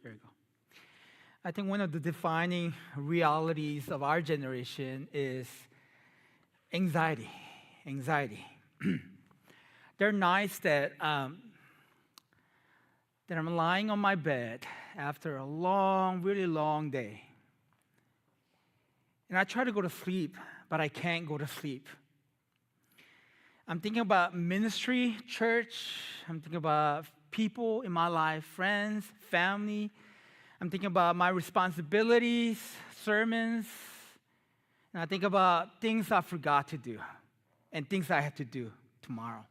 There you go. I think one of the defining realities of our generation is anxiety. Anxiety. There are nights that I'm lying on my bed after a long, really long day. And I try to go to sleep, but I can't go to sleep. I'm thinking about ministry, church. I'm thinking about people in my life, friends, family. I'm thinking about my responsibilities, sermons. And I think about things I forgot to do and things I have to do tomorrow.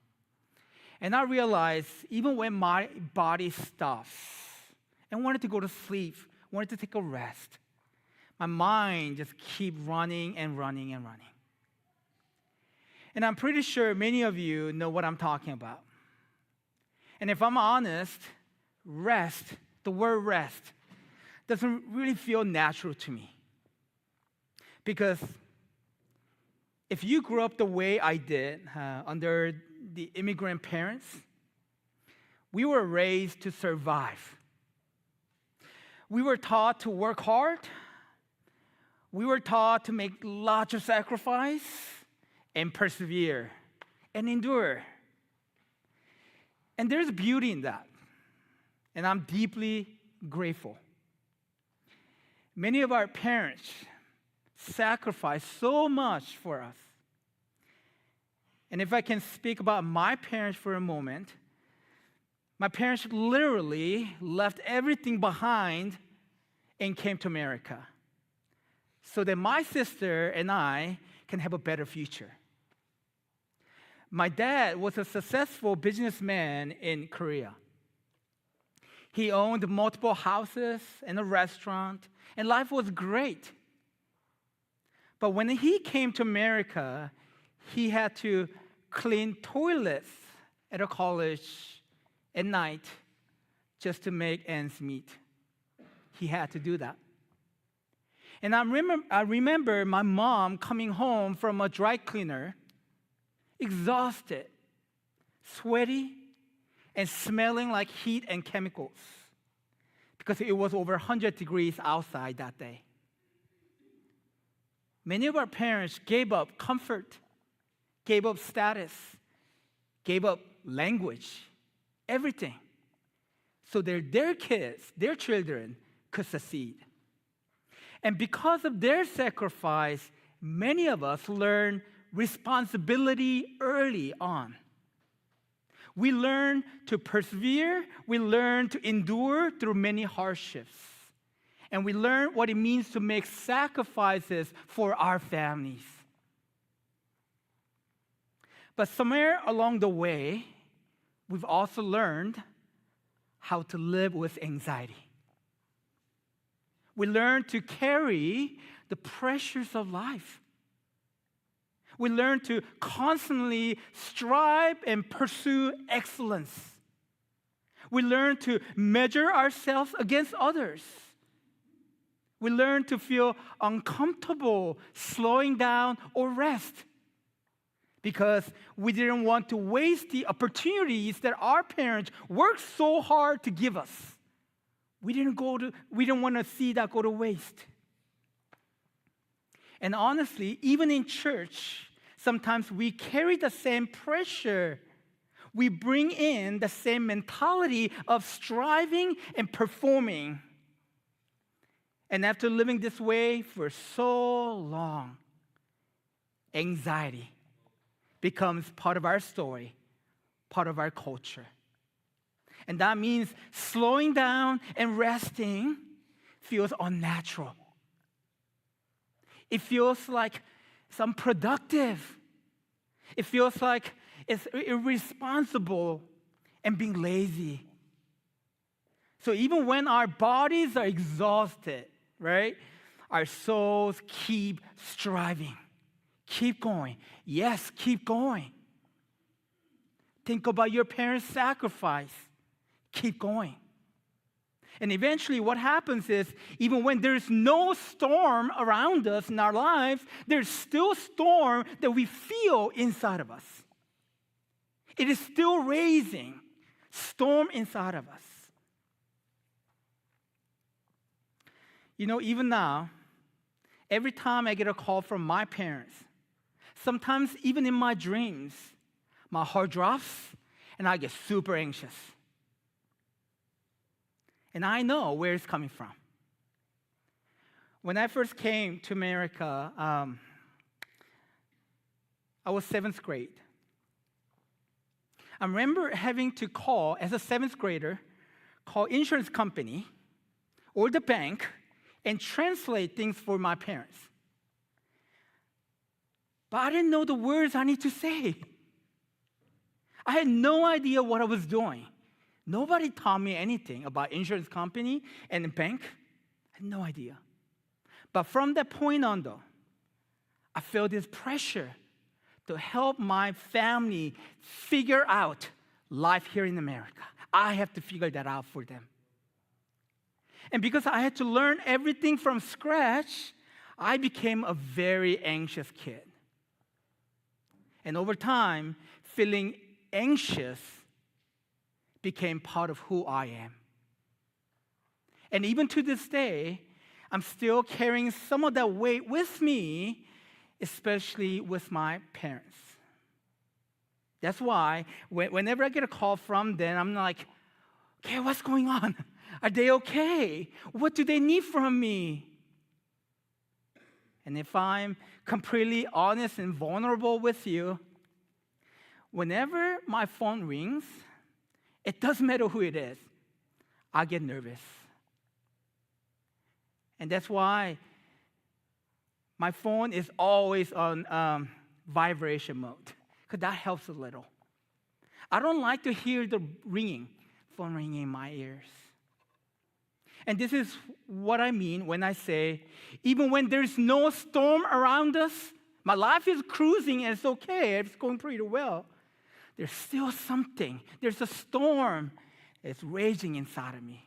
And I realize even when my body stops and wanted to go to sleep, wanted to take a rest, my mind just keeps running and running and running. And I'm pretty sure many of you know what I'm talking about. And if I'm honest, rest, the word rest, doesn't really feel natural to me. Because if you grew up the way I did, under the immigrant parents, we were raised to survive. We were taught to work hard. We were taught to make lots of sacrifice and persevere and endure. And there's beauty in that. And I'm deeply grateful. Many of our parents sacrificed so much for us. And if I can speak about my parents for a moment, my parents literally left everything behind and came to America so that my sister and I can have a better future. My dad was a successful businessman in Korea. He owned multiple houses and a restaurant, and life was great. But when he came to America, he had to clean toilets at a college at night just to make ends meet. He had to do that. And I remember my mom coming home from a dry cleaner, exhausted, sweaty, and smelling like heat and chemicals because it was over 100 degrees outside that day. Many of our parents gave up comfort, gave up status, gave up language, everything, so that their kids, their children, could succeed. And because of their sacrifice, many of us learn responsibility early on. We learn to persevere, we learn to endure through many hardships. And we learn what it means to make sacrifices for our families. But somewhere along the way, we've also learned how to live with anxiety. We learn to carry the pressures of life. We learn to constantly strive and pursue excellence. We learn to measure ourselves against others. We learn to feel uncomfortable slowing down or rest because we didn't want to waste the opportunities that our parents worked so hard to give us. We didn't want to see that go to waste. And honestly, even in church, sometimes we carry the same pressure. We bring in the same mentality of striving and performing. And after living this way for so long, anxiety becomes part of our story, part of our culture. And that means slowing down and resting feels unnatural. It feels like it's unproductive. It feels like it's irresponsible and being lazy. So even when our bodies are exhausted, right, our souls keep striving. Keep going. Yes, keep going. Think about your parents' sacrifice. Keep going. And eventually what happens is, even when there's no storm around us in our lives, there's still storm that we feel inside of us. It is still raising storm inside of us. Even now, every time I get a call from my parents, sometimes even in my dreams, my heart drops and I get super anxious. And I know where it's coming from. When I first came to America, I was 7th grade. I remember having to call, as a 7th grader, call insurance company or the bank and translate things for my parents. But I didn't know the words I need to say. I had no idea what I was doing. Nobody taught me anything about insurance company and the bank. I had no idea. But from that point on, though, I felt this pressure to help my family figure out life here in America. I have to figure that out for them. And because I had to learn everything from scratch, I became a very anxious kid. And over time, feeling anxious became part of who I am. And even to this day, I'm still carrying some of that weight with me, especially with my parents. That's why whenever I get a call from them, I'm like, okay, what's going on? Are they okay? What do they need from me? And if I'm completely honest and vulnerable with you, whenever my phone rings, it doesn't matter who it is, I get nervous. And that's why my phone is always on vibration mode, because that helps a little. I don't like to hear the phone ringing in my ears. And this is what I mean when I say, even when there's no storm around us, my life is cruising and it's okay, it's going pretty well. There's still something. There's a storm that's raging inside of me.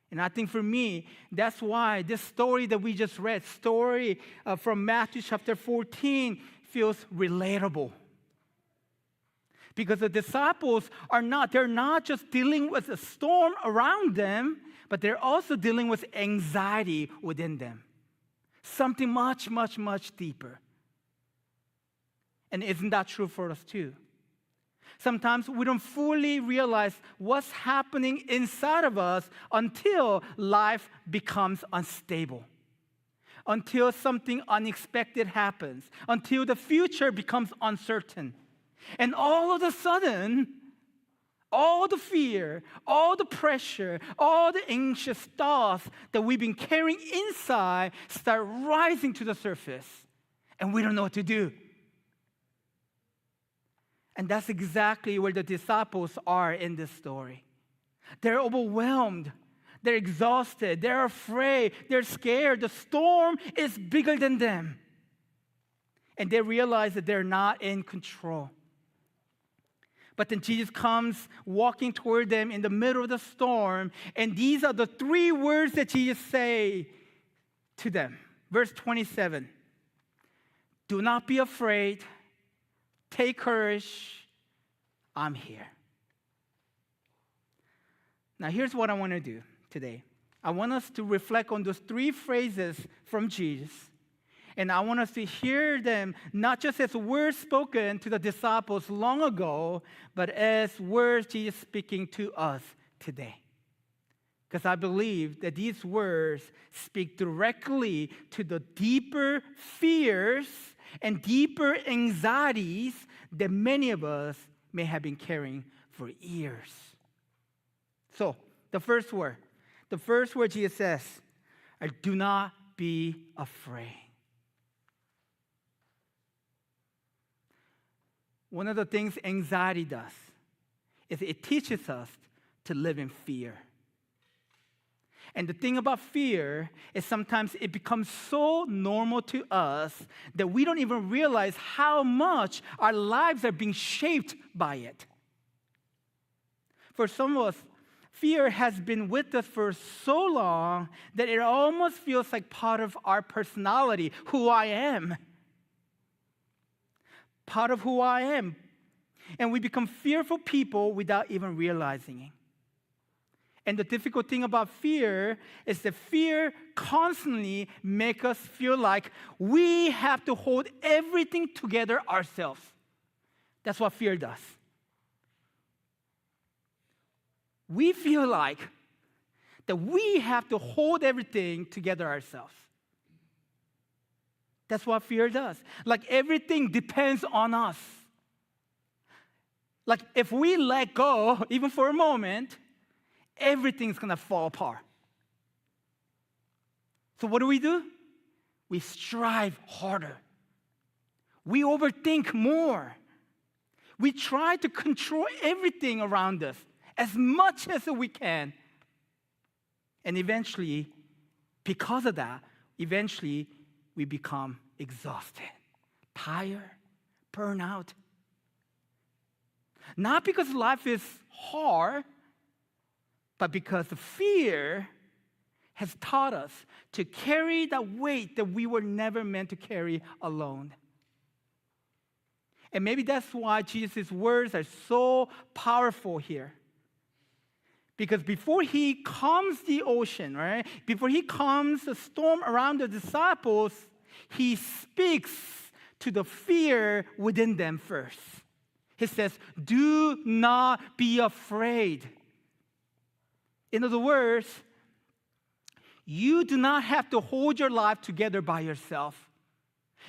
And I think for me, that's why this story that we just read, story from Matthew chapter 14, feels relatable. Because the disciples they're not just dealing with a storm around them, but they're also dealing with anxiety within them. Something much, much, much deeper. And isn't that true for us too? Sometimes we don't fully realize what's happening inside of us until life becomes unstable, until something unexpected happens, until the future becomes uncertain. And all of a sudden, all the fear, all the pressure, all the anxious thoughts that we've been carrying inside start rising to the surface, and we don't know what to do. And that's exactly where the disciples are in this story. They're overwhelmed. They're exhausted. They're afraid. They're scared. The storm is bigger than them. And they realize that they're not in control. But then Jesus comes walking toward them in the middle of the storm. And these are the 3 words that Jesus say to them. Verse 27. Do not be afraid. Take courage, I'm here. Now, here's what I want to do today. I want us to reflect on those 3 phrases from Jesus, and I want us to hear them not just as words spoken to the disciples long ago, but as words Jesus speaking to us today. Because I believe that these words speak directly to the deeper fears and deeper anxieties that many of us may have been carrying for years. So, the first word Jesus says, do not be afraid. One of the things anxiety does is it teaches us to live in fear. And the thing about fear is sometimes it becomes so normal to us that we don't even realize how much our lives are being shaped by it. For some of us, fear has been with us for so long that it almost feels like part of our personality, who I am. Part of who I am. And we become fearful people without even realizing it. And the difficult thing about fear is that fear constantly makes us feel like we have to hold everything together ourselves. That's what fear does. We feel like that we have to hold everything together ourselves. That's what fear does. Like everything depends on us. Like if we let go, even for a moment, everything's going to fall apart. So what do? We strive harder. We overthink more. We try to control everything around us as much as we can. And eventually, because of that, we become exhausted, tired, burn out. Not because life is hard, but because fear has taught us to carry that weight that we were never meant to carry alone. And maybe that's why Jesus' words are so powerful here. Because before he calms the ocean, right? Before he calms the storm around the disciples, he speaks to the fear within them first. He says, do not be afraid. In other words, you do not have to hold your life together by yourself.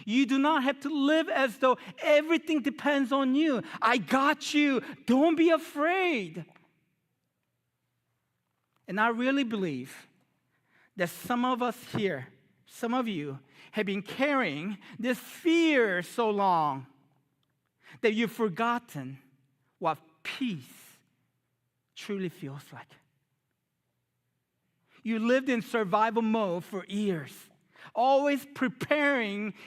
You do not have to live as though everything depends on you. I got you. Don't be afraid. And I really believe that some of us here, some of you, have been carrying this fear so long that you've forgotten what peace truly feels like. You lived in survival mode for years, always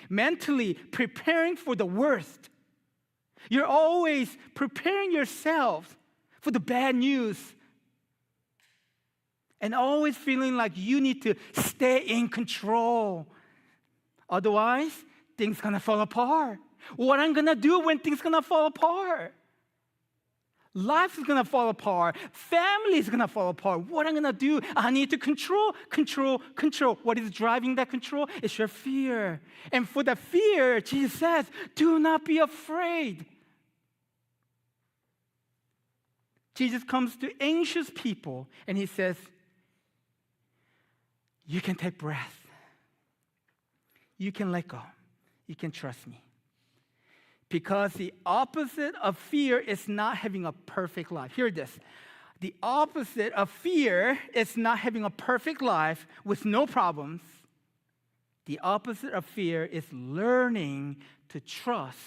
mentally preparing for the worst. You're always preparing yourself for the bad news and always feeling like you need to stay in control. Otherwise, things gonna fall apart. What I'm gonna do when things gonna fall apart? Life is gonna fall apart. Family is gonna fall apart. What I'm gonna do? I need to control. What is driving that control? It's your fear. And for the fear, Jesus says, do not be afraid. Jesus comes to anxious people and he says, you can take breath. You can let go. You can trust me. Because the opposite of fear is not having a perfect life. Hear this. The opposite of fear is not having a perfect life with no problems. The opposite of fear is learning to trust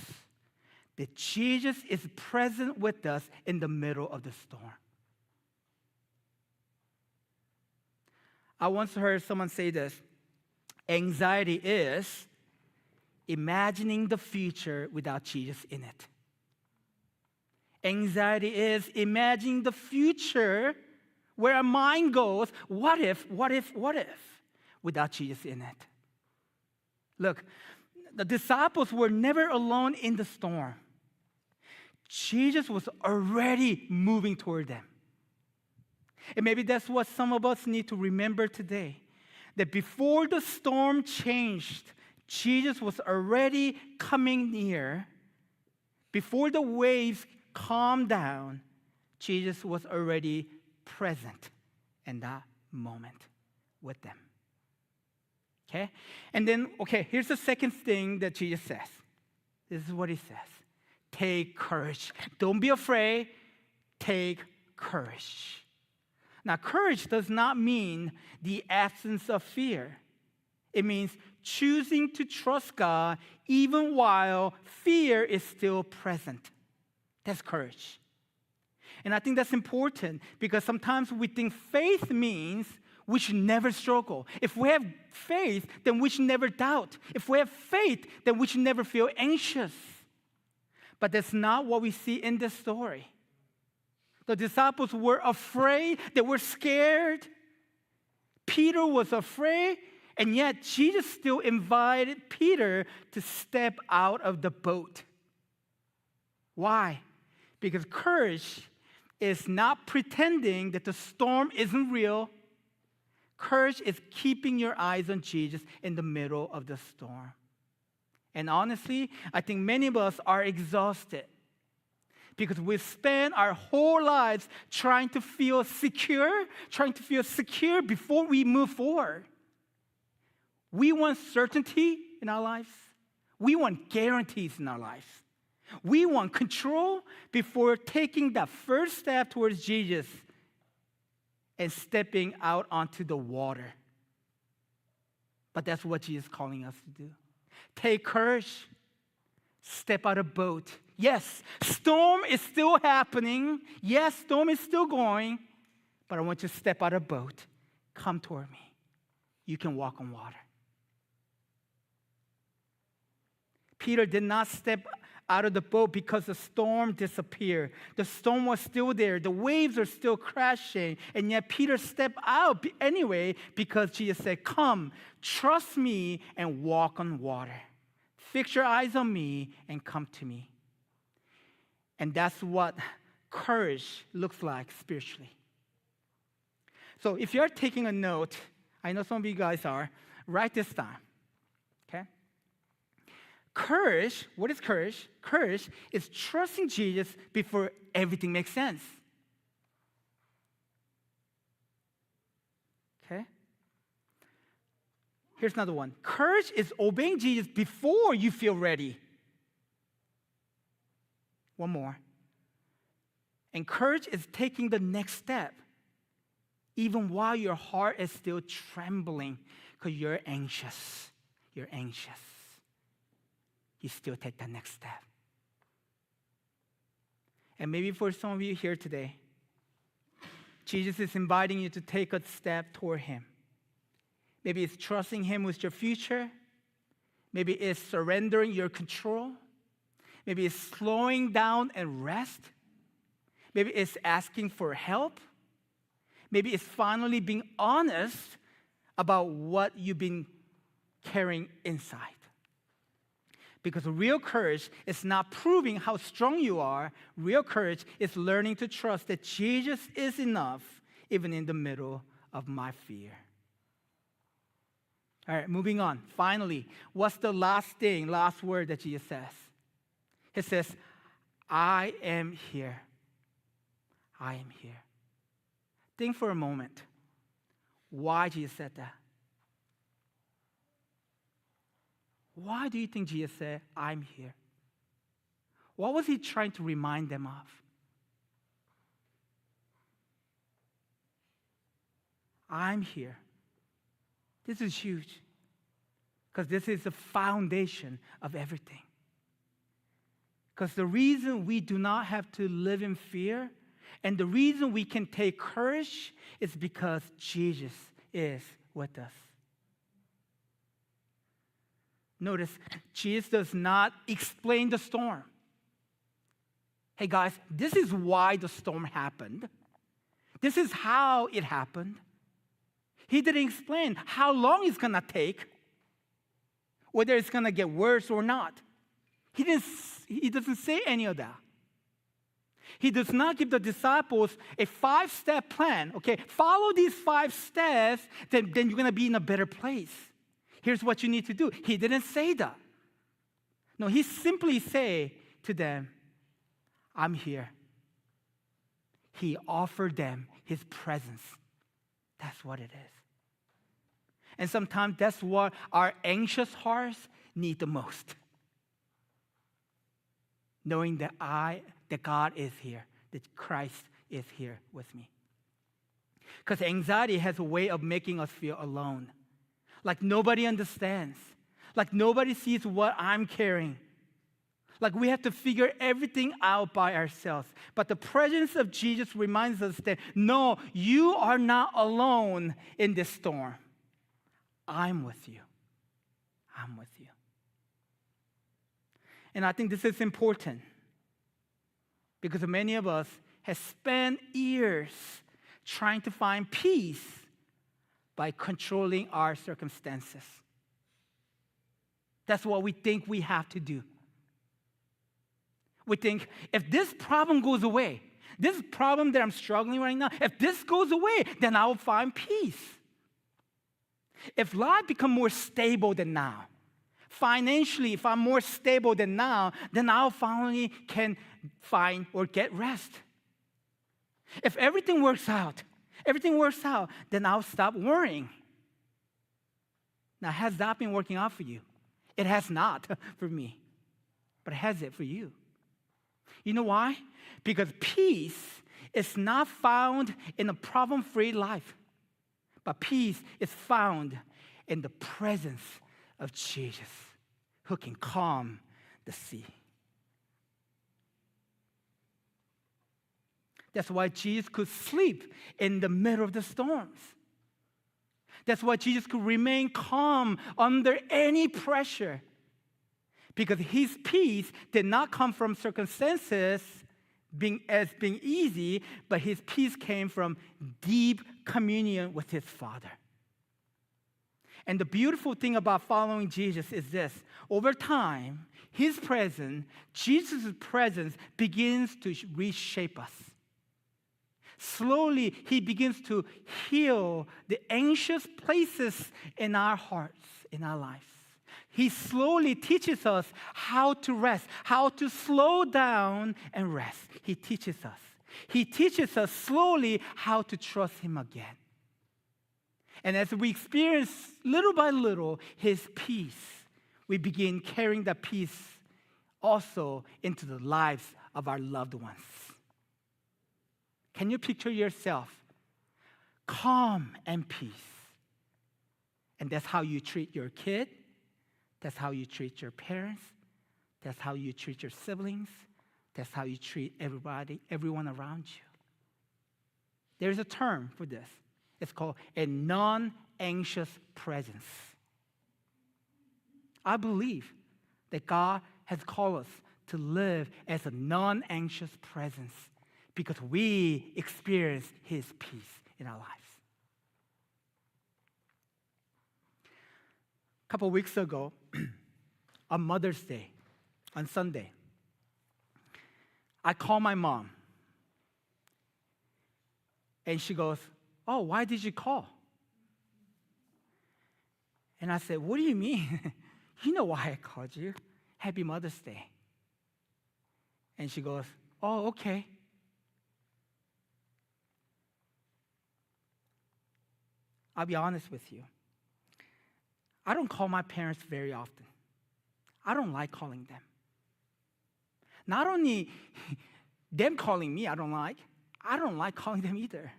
that Jesus is present with us in the middle of the storm. I once heard someone say this. Anxiety is imagining the future without Jesus in it. Anxiety is imagining the future where our mind goes, what if, without Jesus in it. Look, the disciples were never alone in the storm. Jesus was already moving toward them. And maybe that's what some of us need to remember today. That before the storm changed, Jesus was already coming near. Before the waves calmed down, Jesus was already present in that moment with them. Okay? And then, here's the second thing that Jesus says. This is what he says. Take courage. Don't be afraid. Take courage. Now, courage does not mean the absence of fear. It means choosing to trust God even while fear is still present. That's courage. And I think that's important because sometimes we think faith means we should never struggle. If we have faith, then we should never doubt. If we have faith, then we should never feel anxious. But that's not what we see in this story. The disciples were afraid. They were scared. Peter was afraid. And yet, Jesus still invited Peter to step out of the boat. Why? Because courage is not pretending that the storm isn't real. Courage is keeping your eyes on Jesus in the middle of the storm. And honestly, I think many of us are exhausted because we spend our whole lives trying to feel secure before we move forward. We want certainty in our lives. We want guarantees in our lives. We want control before taking that first step towards Jesus and stepping out onto the water. But that's what Jesus is calling us to do. Take courage. Step out of boat. Yes, storm is still happening. Yes, storm is still going. But I want you to step out of boat. Come toward me. You can walk on water. Peter did not step out of the boat because the storm disappeared. The storm was still there. The waves are still crashing. And yet Peter stepped out anyway because Jesus said, come, trust me and walk on water. Fix your eyes on me and come to me. And that's what courage looks like spiritually. So if you're taking a note, I know some of you guys are, write this down. Okay? Courage, what is courage? Courage is trusting Jesus before everything makes sense. Okay? Here's another one. Courage is obeying Jesus before you feel ready. One more. And courage is taking the next step, even while your heart is still trembling because you're anxious. You're anxious. You still take that next step. And maybe for some of you here today, Jesus is inviting you to take a step toward Him. Maybe it's trusting Him with your future. Maybe it's surrendering your control. Maybe it's slowing down and rest. Maybe it's asking for help. Maybe it's finally being honest about what you've been carrying inside. Because real courage is not proving how strong you are. Real courage is learning to trust that Jesus is enough, even in the middle of my fear. All right, moving on. Finally, what's the last word that Jesus says? He says, I am here. I am here. Think for a moment why Jesus said that. Why do you think Jesus said, I'm here? What was He trying to remind them of? I'm here. This is huge because this is the foundation of everything. Because the reason we do not have to live in fear and the reason we can take courage is because Jesus is with us. Notice, Jesus does not explain the storm. Hey guys, this is why the storm happened. This is how it happened. He didn't explain how long it's going to take, whether it's going to get worse or not. He doesn't say any of that. He does not give the disciples a 5-step plan. Okay, follow these 5 steps, then you're going to be in a better place. Here's what you need to do. He didn't say that. No, He simply say to them, I'm here. He offered them His presence. That's what it is. And sometimes that's what our anxious hearts need the most. Knowing that God is here, that Christ is here with me. Because anxiety has a way of making us feel alone. Like nobody understands. Like nobody sees what I'm carrying. Like we have to figure everything out by ourselves. But the presence of Jesus reminds us that, no, you are not alone in this storm. I'm with you. I'm with you. And I think this is important because many of us have spent years trying to find peace by controlling our circumstances. That's what we think we have to do. We think if this problem goes away, This problem that I'm struggling right now, if this goes away, then I will find peace. If life becomes more stable than now, financially, if I'm more stable than now, then I'll finally can find or get rest. If everything works out, then I'll stop worrying. Now, has that been working out for you? It has not for me, but has it for you? You know why? Because peace is not found in a problem-free life, but peace is found in the presence of Jesus, who can calm the sea. That's why Jesus could sleep in the middle of the storms. That's why Jesus could remain calm under any pressure. Because his peace did not come from circumstances being easy, but his peace came from deep communion with his Father. And the beautiful thing about following Jesus is this. Over time, his presence, Jesus' presence, begins to reshape us. Slowly, he begins to heal the anxious places in our hearts, in our lives. He slowly teaches us how to rest, how to slow down and rest. He teaches us. He teaches us slowly how to trust him again. And as we experience little by little his peace, we begin carrying that peace also into the lives of our loved ones. Can you picture yourself calm and peace? And that's how you treat your kid. That's how you treat your parents. That's how you treat your siblings. That's how you treat everyone around you. There's a term for this. It's called a non-anxious presence. I believe that God has called us to live as a non-anxious presence because we experience his peace in our lives. A couple weeks ago, on Mother's Day, on Sunday, I called my mom. And she goes, "Oh, why did you call?" And I said, "What do you mean?" "You know why I called you. Happy Mother's Day." And she goes, "Oh, okay." I'll be honest with you. I don't call my parents very often. I don't like calling them. Not only them calling me, I don't like calling them either.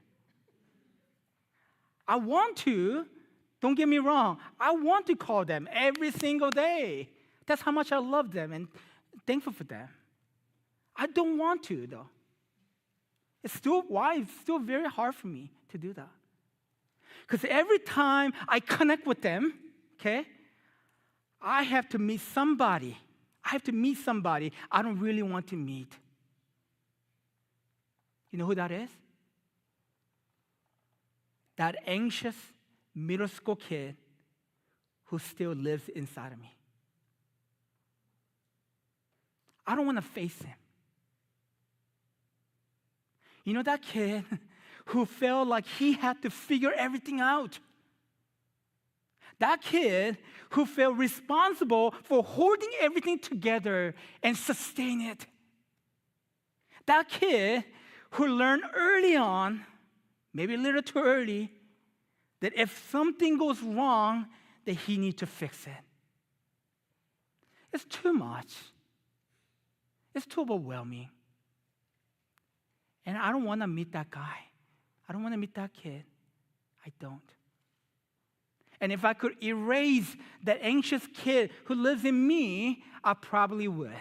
I want to, don't get me wrong, I want to call them every single day. That's how much I love them and thankful for them. I don't want to, though. It's still very hard for me to do that. Because every time I connect with them, okay, I have to meet somebody. I don't really want to meet. You know who that is? That anxious middle school kid who still lives inside of me. I don't want to face him. You know that kid who felt like he had to figure everything out. That kid who felt responsible for holding everything together and sustain it. That kid who learned early on, maybe a little too early, that if something goes wrong, that he needs to fix it. It's too much. It's too overwhelming. And I don't want to meet that guy. I don't want to meet that kid. I don't. And if I could erase that anxious kid who lives in me, I probably would.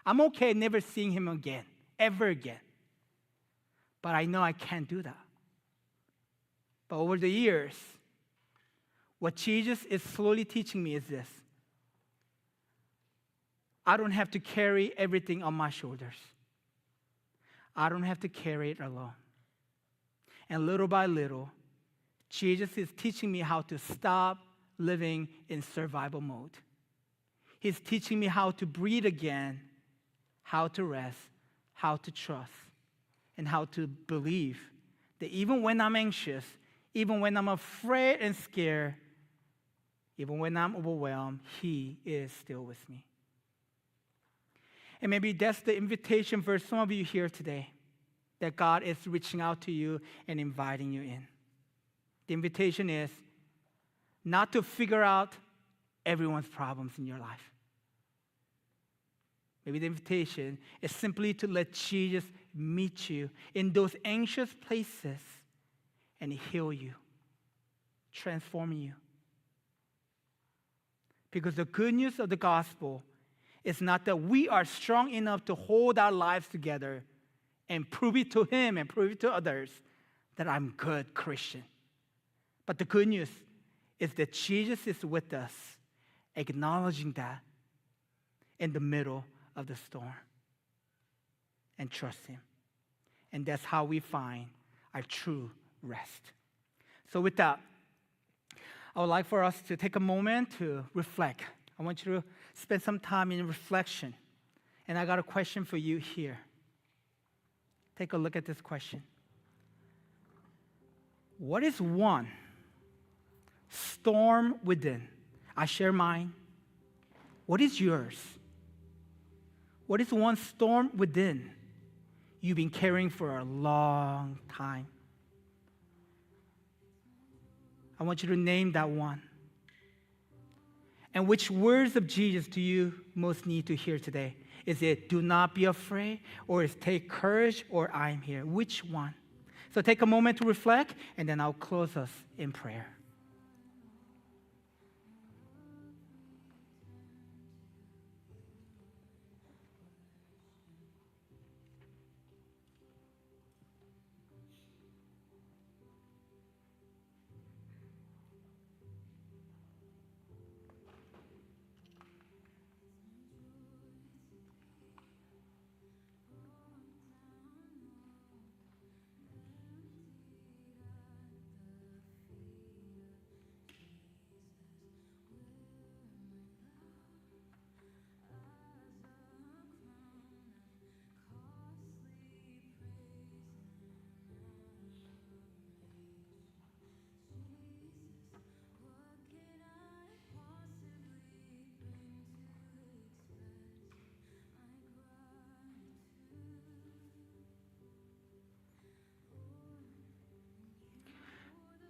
I'm okay never seeing him again, ever again. But I know I can't do that. But over the years, what Jesus is slowly teaching me is this. I don't have to carry everything on my shoulders. I don't have to carry it alone. And little by little, Jesus is teaching me how to stop living in survival mode. He's teaching me how to breathe again, how to rest, how to trust. and how to believe that even when I'm anxious, even when I'm afraid and scared, even when I'm overwhelmed, He is still with me. And maybe that's the invitation for some of you here today, that God is reaching out to you and inviting you in. The invitation is not to figure out everyone's problems in your life. Maybe the invitation is simply to let Jesus meet you in those anxious places and heal you, transform you. Because the good news of the gospel is not that we are strong enough to hold our lives together and prove it to Him and prove it to others that I'm a good Christian. But the good news is that Jesus is with us, acknowledging that in the middle of the storm, and trust Him. And that's how we find our true rest. So with that, I would like for us to take a moment to reflect. I want you to spend some time in reflection. And I got a question for you here. Take a look at this question. What is one storm within? I share mine. What is yours? What is one storm within you've been carrying for a long time? I want you to name that one. And which words of Jesus do you most need to hear today? Is it do not be afraid, or is take courage, or I'm here? Which one? So take a moment to reflect, and then I'll close us in prayer.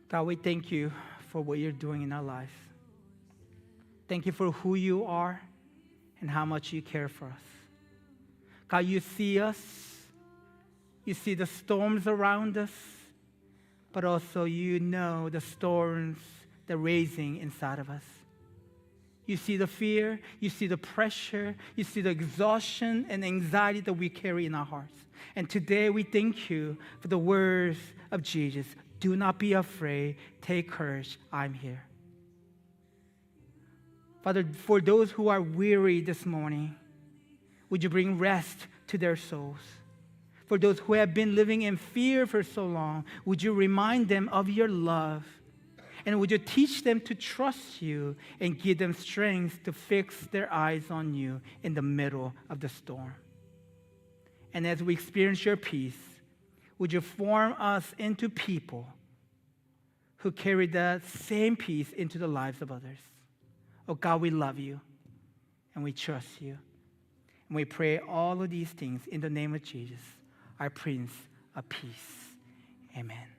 God, we thank you for what you're doing in our lives. Thank you for who you are and how much you care for us. God, you see us. You see the storms around us, but also you know the storms that are raising inside of us. You see the fear, you see the pressure, you see the exhaustion and anxiety that we carry in our hearts. And today we thank you for the words of Jesus. Do not be afraid. Take courage. I'm here. Father, for those who are weary this morning, would you bring rest to their souls? For those who have been living in fear for so long, would you remind them of your love? And would you teach them to trust you and give them strength to fix their eyes on you in the middle of the storm? And as we experience your peace, would you form us into people who carry that same peace into the lives of others? Oh God, we love you and we trust you. And we pray all of these things in the name of Jesus, our Prince of Peace. Amen.